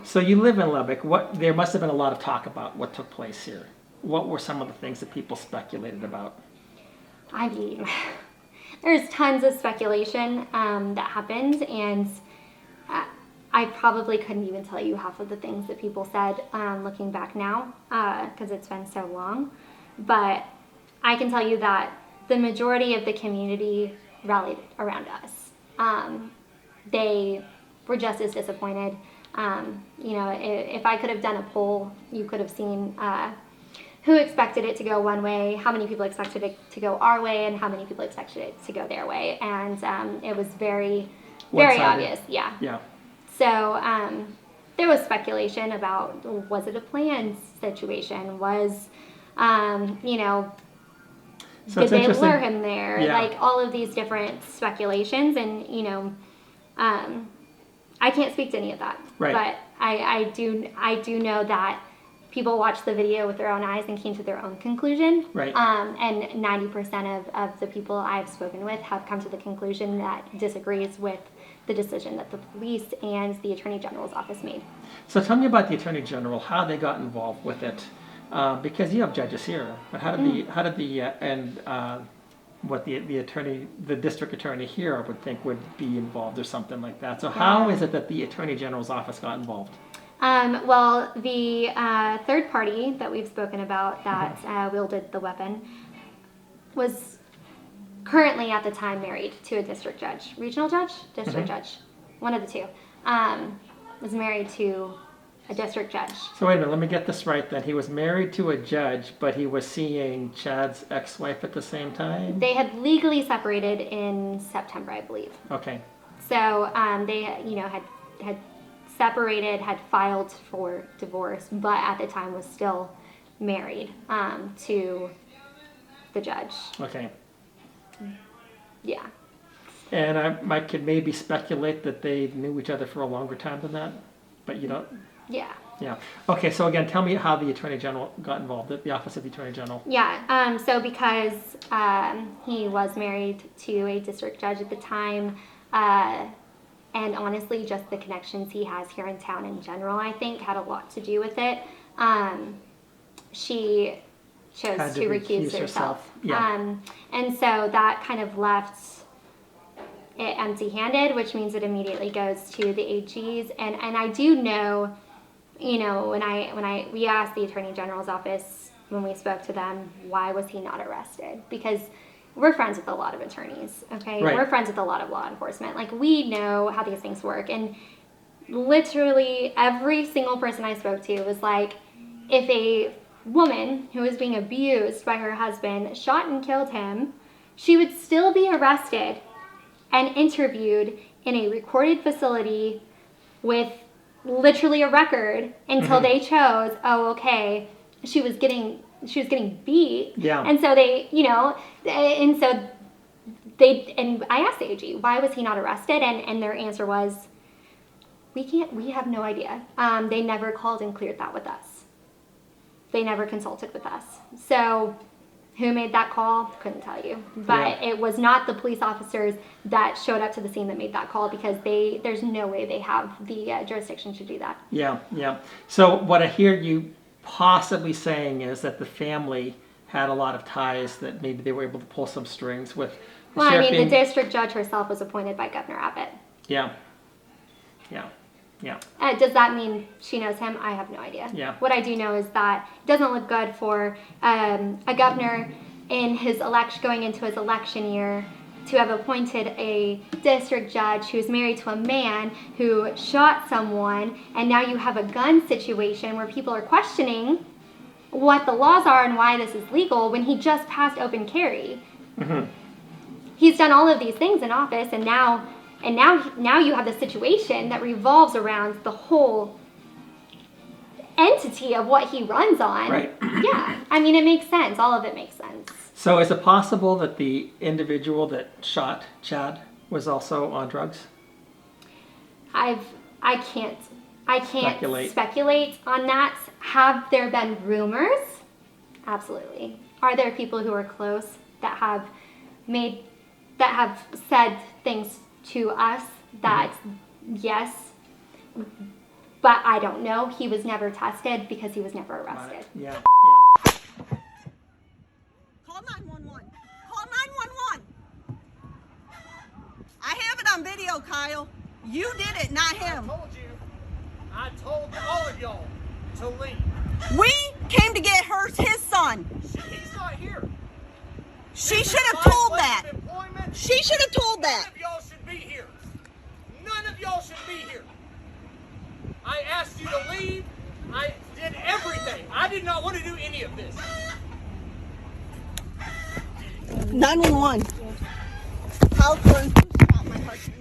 So you live in Lubbock. There must have been a lot of talk about what took place here. What were some of the things that people speculated about? I mean, there's tons of speculation that happened, and I probably couldn't even tell you half of the things that people said looking back now, because it's been so long. But I can tell you that the majority of the community rallied around us. They were just as disappointed. If I could have done a poll, you could have seen who expected it to go one way, how many people expected it to go our way, and how many people expected it to go their way. And it was very obvious. Yeah. Yeah. So there was speculation about, was it a planned situation? So did they lure him there? Yeah. Like all of these different speculations, and I can't speak to any of that. Right. But I do know that people watched the video with their own eyes and came to their own conclusion. Right. And 90% of the people I've spoken with have come to the conclusion that disagrees with the decision that the police and the Attorney General's office made. So tell me about the Attorney General, how they got involved with it, because you have judges here, but how did the district attorney here I would think would be involved or something like that. So how is it that the Attorney General's office got involved? Well, the third party that we've spoken about that wielded the weapon was currently at the time married to a district judge, regional judge, district judge, one of the two, was married to a district judge. So wait a minute, let me get this right then. He was married to a judge, but he was seeing Chad's ex-wife at the same time? They had legally separated in September, I believe. Okay. So they, had separated, had filed for divorce, but at the time was still married to the judge. Okay. Yeah. And I could maybe speculate that they knew each other for a longer time than that, but you don't? Yeah. Yeah. Okay, so again, tell me how the Attorney General got involved, the Office of the Attorney General. Yeah, so because he was married to a district judge at the time, and honestly, just the connections he has here in town in general, I think, had a lot to do with it. She chose to recuse herself. Yeah. And so that kind of left it empty-handed, which means it immediately goes to the AGs. And I do know, when we asked the Attorney General's office when we spoke to them, why was he not arrested? Because we're friends with a lot of attorneys, okay? Right. We're friends with a lot of law enforcement. Like, we know how these things work. And literally every single person I spoke to was like, if a woman who was being abused by her husband shot and killed him, she would still be arrested and interviewed in a recorded facility with literally a record until they chose, she was getting beat. Yeah. And so and I asked the AG, why was he not arrested? And their answer was, we have no idea. They never called and cleared that with us. They never consulted with us. So who made that call? Couldn't tell you. But It was not the police officers that showed up to the scene that made that call, because there's no way they have the jurisdiction to do that. Yeah. So what I hear you possibly saying is that the family had a lot of ties, that maybe they were able to pull some strings with the sheriff the district judge herself was appointed by Governor Abbott. Yeah. Does that mean she knows him? I have no idea. Yeah. What I do know is that it doesn't look good for a governor in his going into his election year to have appointed a district judge who's married to a man who shot someone, and now you have a gun situation where people are questioning what the laws are and why this is legal when he just passed open carry. Mm-hmm. He's done all of these things in office, and now you have the situation that revolves around the whole entity of what he runs on. Right. Yeah. I mean, it makes sense. All of it makes sense. So is it possible that the individual that shot Chad was also on drugs? I can't speculate on that. Have there been rumors? Absolutely. Are there people who are close that have said things to us that yes, but I don't know. He was never tested because he was never arrested. Yeah, yeah. Call 911. Call 911. I have it on video, Kyle. You did it, not him. I told all of y'all to leave. We came to get his son. He's not here. She This should is have my told place that. of employment. She should have told that. None of y'all should be here. None of y'all should be here. I asked you to leave. I did everything. I did not want to do any of this. 911. Kyle Carruth shot my husband.